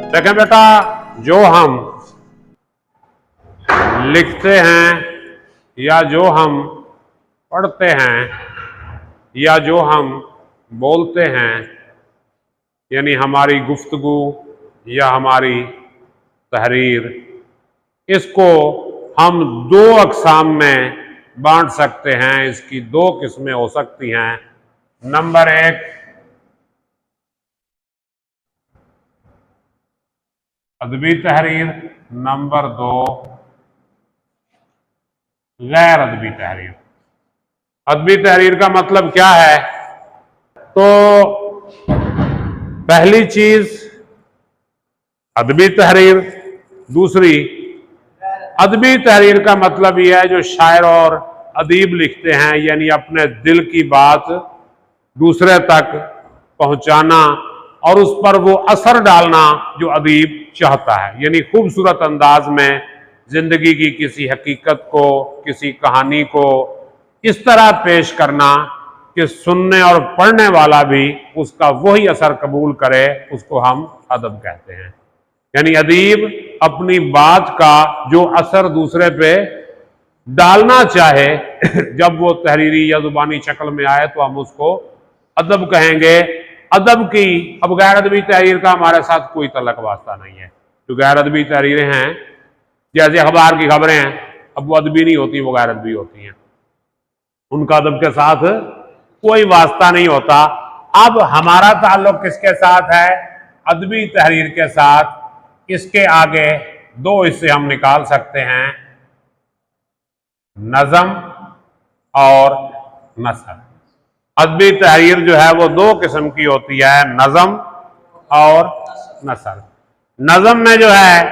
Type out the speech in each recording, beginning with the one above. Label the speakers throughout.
Speaker 1: देखें बेटा, जो हम लिखते हैं या जो हम पढ़ते हैं या जो हम बोलते हैं, यानी हमारी गुफ्तगू या हमारी तहरीर, इसको हम दो अक़साम में बांट सकते हैं। इसकी दो किस्में हो सकती हैं। नंबर एक, अदबी तहरीर। नंबर दो, गैर अदबी तहरीर। अदबी तहरीर का मतलब क्या है? तो पहली चीज अदबी तहरीर, दूसरी अदबी तहरीर का मतलब यह है जो शायर और अदीब लिखते हैं, यानी अपने दिल की बात दूसरे तक पहुंचाना और उस पर वो असर डालना जो अदीब चाहता है, यानी खूबसूरत अंदाज में जिंदगी की किसी हकीकत को, किसी कहानी को इस तरह पेश करना कि सुनने और पढ़ने वाला भी उसका वही असर कबूल करे, उसको हम अदब कहते हैं। यानी अदीब अपनी बात का जो असर दूसरे पे डालना चाहे जब वो तहरीरी या जुबानी शक्ल में आए तो हम उसको अदब कहेंगे। अदब की, अब गैर अदबी तहरीर का हमारे साथ कोई तल्लक वास्ता नहीं है। जो गैर अदबी तहरीरें हैं, जैसे अखबार की खबरें हैं, अब वो अदबी नहीं होती, वो गैर अदबी होती हैं। उनका अदब के साथ कोई वास्ता नहीं होता। अब हमारा ताल्लुक किसके साथ है? अदबी तहरीर के साथ। इसके आगे दो हिस्से हम निकाल सकते हैं, नज़म और नसर। अदबी तहरीर जो है वो दो किस्म की होती है, नज़म और नसर। नज़म में जो है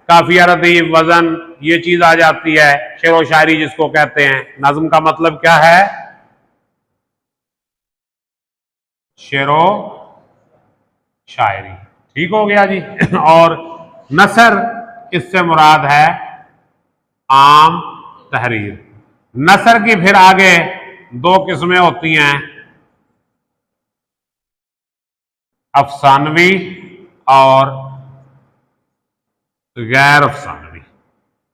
Speaker 1: काफिया, रतीब, वजन, ये चीज आ जाती है। शेर व शायरी जिसको कहते हैं। नज़म का मतलब क्या है? शेर व शायरी। ठीक हो गया जी। और नसर, इससे मुराद है आम तहरीर। नसर की फिर आगे दो किस्में होती हैं, अफसानवी और गैर अफसानवी।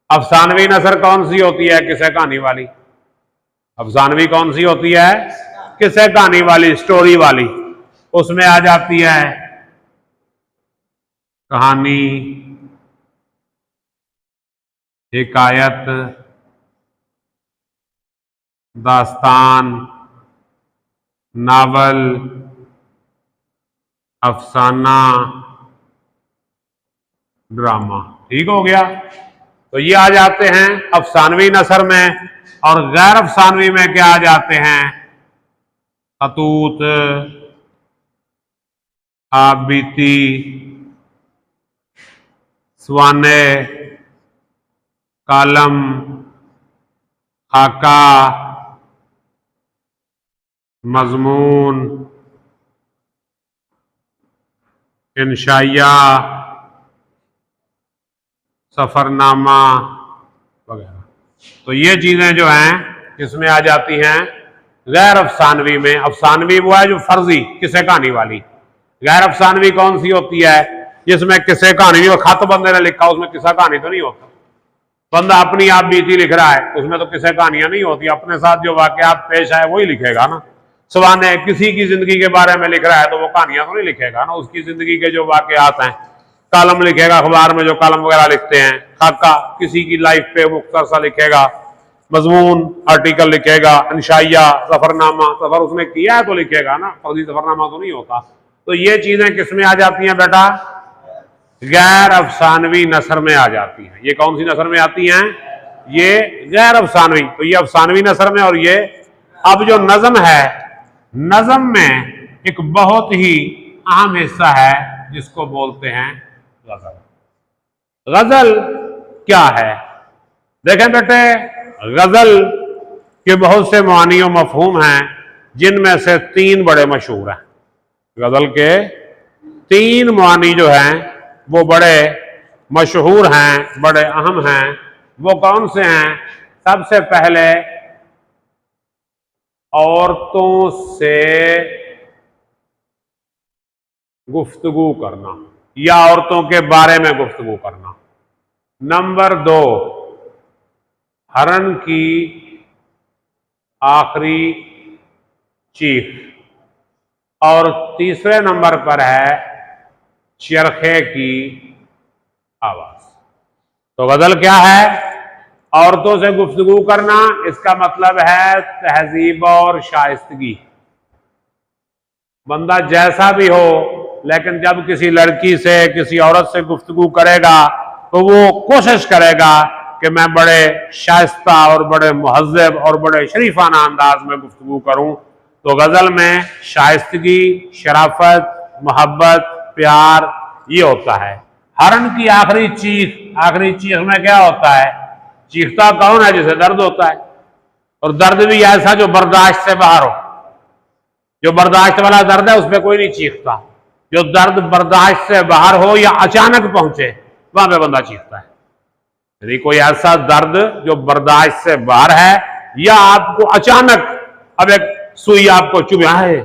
Speaker 1: अफसानवी नसर कौन सी होती है? किस्से कहानी वाली। अफसानवी कौन सी होती है? किस्से कहानी वाली, स्टोरी वाली। उसमें आ जाती है कहानी, हिकायत, दास्तान, नावल, अफसाना, ड्रामा। ठीक हो गया। तो ये आ जाते हैं अफसानवी नसर में। और गैर अफसानवी में क्या आ जाते हैं? खतूत, आप बीती, स्वाने, कालम, खाका, मजमून, इंशाइया, सफरनामा वगैरह। तो ये चीजें जो हैं इसमें आ जाती हैं गैर अफसानवी में। अफसानवी वो है जो फर्जी, किस्से कहानी वाली। गैर अफसानवी कौन सी होती है? जिसमें किस्से कहानी नहीं हो, खत बंदे ने लिखा, उसमें किस्सा कहानी तो नहीं होता। बंदा अपनी आप बीती लिख रहा है, उसमें तो किस्से कहानियां नहीं होती। अपने साथ जो वाकयात पेश आए वही लिखेगा ना। सवाने किसी की जिंदगी के बारे में लिख रहा है तो वो कहानियां तो नहीं लिखेगा ना, उसकी जिंदगी के जो वाकयात हैं। कालम लिखेगा, अखबार में जो कालम वगैरह लिखते हैं। खाका, किसी की लाइफ पे मुख्तर सा लिखेगा। मजमून, आर्टिकल लिखेगा। इंशाइया, सफरनामा, सफर उसने किया है तो लिखेगा ना, फर्जी सफरनामा तो नहीं होता। तो ये चीजें किसमें आ जाती हैं बेटा? गैर अफसानवी नसर में आ जाती हैं। ये कौन सी नसर में आती हैं? ये गैर अफसानवी। तो ये अफसानवी नसर में। और ये अब जो नज़म है, नज़म में एक बहुत ही अहम हिस्सा है जिसको बोलते हैं गजल। गजल क्या है? देखें बेटे, गजल के बहुत से मानी और मफहूम हैं, जिनमें से तीन बड़े मशहूर हैं। गजल के तीन मानी जो हैं वो बड़े मशहूर हैं, बड़े अहम हैं। वो कौन से हैं? सबसे पहले औरतों से गुफ्तगू करना। या औरतों के बारे में गुफ्तगू करना। नंबर 2, हरन की आखिरी चीख। और तीसरे नंबर पर है चरखे की आवाज। तो गजल क्या है? औरतों से गुफ्तगू करना, इसका मतलब है तहजीब और शाइस्तगी। बंदा जैसा भी हो, लेकिन जब किसी लड़की से, किसी औरत से गुफ्तगू करेगा तो वो कोशिश करेगा कि मैं बड़े शाइस्ता और बड़े मुहज़्ज़ब और बड़े शरीफाना अंदाज में गुफ्तगू करूं। तो गजल में शाइस्तगी, शराफत, मोहब्बत, प्यार ये होता है। हरन की आखिरी चीख, आखिरी चीख में क्या होता है? चीखता कौन है? जिसे दर्द होता है, और दर्द भी ऐसा जो बर्दाश्त से बाहर हो। जो बर्दाश्त वाला दर्द है उस पर कोई नहीं चीखता। जो दर्द बर्दाश्त से बाहर हो या अचानक पहुंचे, वहां पे बंदा चीखता है। यदि कोई ऐसा दर्द जो बर्दाश्त से बाहर है, या आपको अचानक अब एक सुई आपको चुभ, है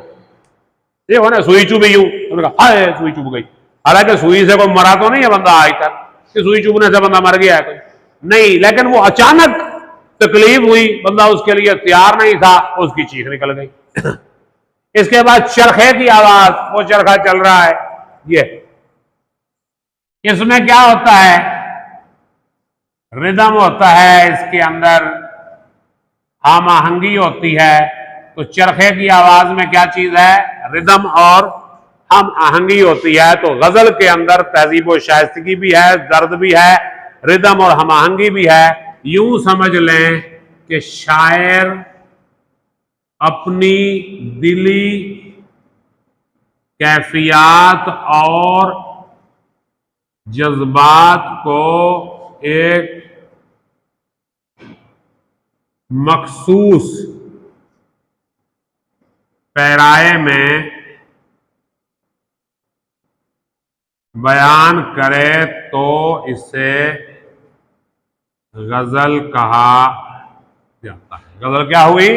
Speaker 1: देखो ना, सुई चुभी यूं, हाय सुई चुभ गई। हालांकि सुई से कोई मरा तो नहीं है बंदा आज तक कि सुई चुभने से बंदा मर गया है कोई, नहीं, लेकिन वो अचानक तकलीफ हुई, बंदा उसके लिए तैयार नहीं था, उसकी चीख निकल गई। इसके बाद चरखे की आवाज, वो चरखा चल रहा है, ये इसमें क्या होता है? रिदम होता है, इसके अंदर हम आहंगी होती है। तो चरखे की आवाज में क्या चीज है? रिदम और हम आहंगी होती है। तो गजल के अंदर तहजीब व शाइस्तगी भी है, दर्द भी है, रिदम और हम आहंगी भी है। यूं समझ लें कि शायर अपनी दिली कैफियत और जज्बात को एक मखसूस पैराए में बयान करे तो इसे गजल कहा जाता है। गजल क्या हुई?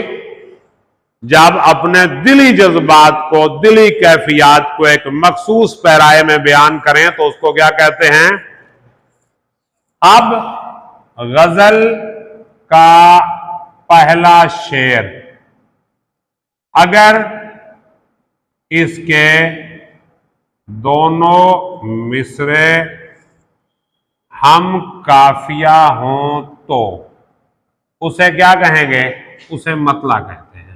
Speaker 1: जब अपने दिली जज्बात को, दिली कैफियत को एक मखसूस पैराए में बयान करें तो उसको क्या कहते हैं? अब गजल का पहला शेर, अगर इसके दोनों मिसरे हम काफिया हों तो उसे क्या कहेंगे? उसे मतला कहते हैं।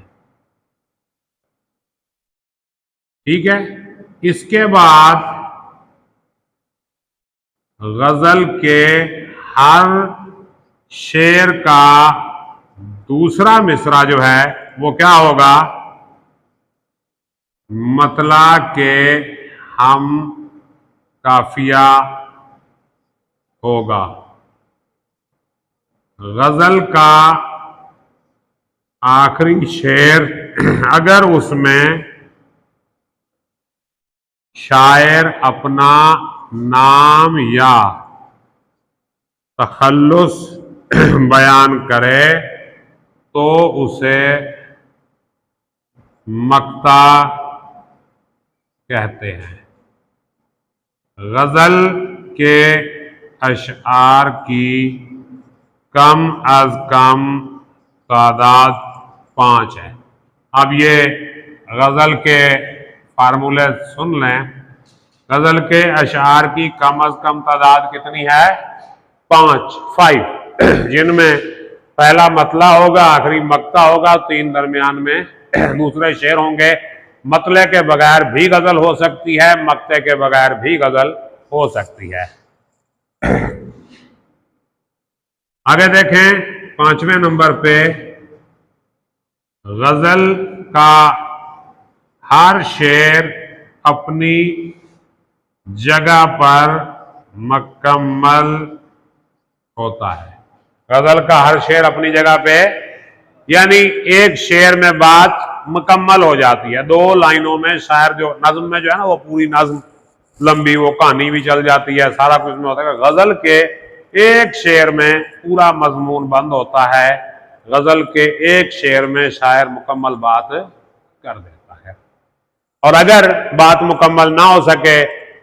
Speaker 1: ठीक है। इसके बाद गजल के हर शेर का दूसरा मिसरा जो है वो क्या होगा? मतला के हम काफिया होगा। गजल का आखिरी शेर, अगर उसमें शायर अपना नाम या तखल्लुस बयान करे तो उसे मक्ता कहते हैं। गजल के अशआर की कम अज कम तादाद 5 है। अब ये गजल के फार्मूले सुन लें। गजल के अशआर की कम अज कम तादाद कितनी है? 5, जिनमें पहला मतला होगा, आखिरी मक्ता होगा, 3 दरमियान में दूसरे शेर होंगे। मतले के बगैर भी गजल हो सकती है, मक्ते के बगैर भी गजल हो सकती है। आगे देखें 5वें नंबर पे, गजल का हर शेर अपनी जगह पर मुकम्मल होता है। गजल का हर शेर अपनी जगह पे, यानी एक शेर में बात मुकम्मल हो जाती है। 2 लाइनों में शायर जो नज्म में जो है ना, वो पूरी नज्म लंबी, वो कहानी भी चल जाती है, सारा कुछ में होता है। गजल के एक शेर में पूरा मजमून बंद होता है। गजल के एक शेर में शायर मुकम्मल बात कर देता है। और अगर बात मुकम्मल ना हो सके